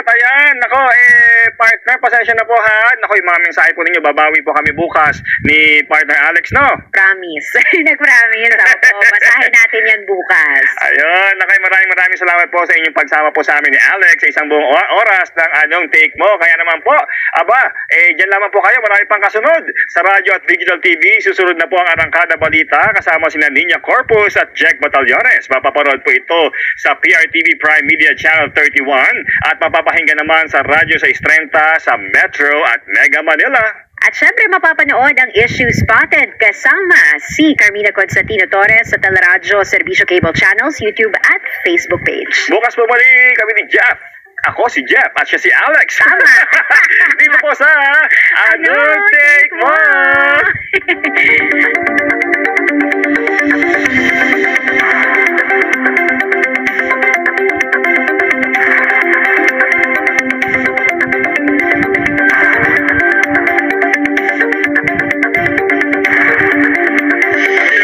Ayan, nako, partner, pasensya na po ha. Nako, yung mga mensahe po ninyo, babawi po kami bukas ni partner Alex, no? Promise. Nag-promise ako. Basahin natin yan bukas. Ayun, nakay maraming salamat po sa inyong pagsama po sa amin ni Alex sa isang buong oras ng anyong take mo. Kaya naman po, dyan lamang po kayo, marami pang kasunod sa radyo at digital TV. Susunod na po ang Arangkada Balita kasama sina Nina Corpus at Jack Batallones. Mapapanood po ito sa PRTV Prime Media Channel 31 at mapapakinggan naman sa Radyo 630 sa Metro at Mega Manila. At syempre mapapanood ang Issue Spotted kasama si Carmina Constantino Torres sa Teleradyo Servicio Cable Channels, YouTube at Facebook page. Bukas po muli kami ni Jeff. Ako si Jeff at siya si Alex. Tama. Dito po sa Anong Take Mo?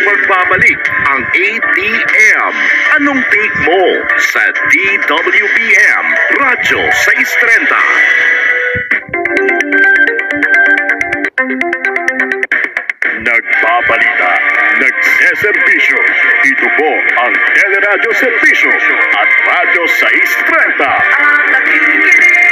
Magbabalik ang ATM. Anong take mo sa DWBM Radyo 630? Nagbabalita, nagseserbisyo. Ito po ang Teleradyo Serbisyo at Radyo 630.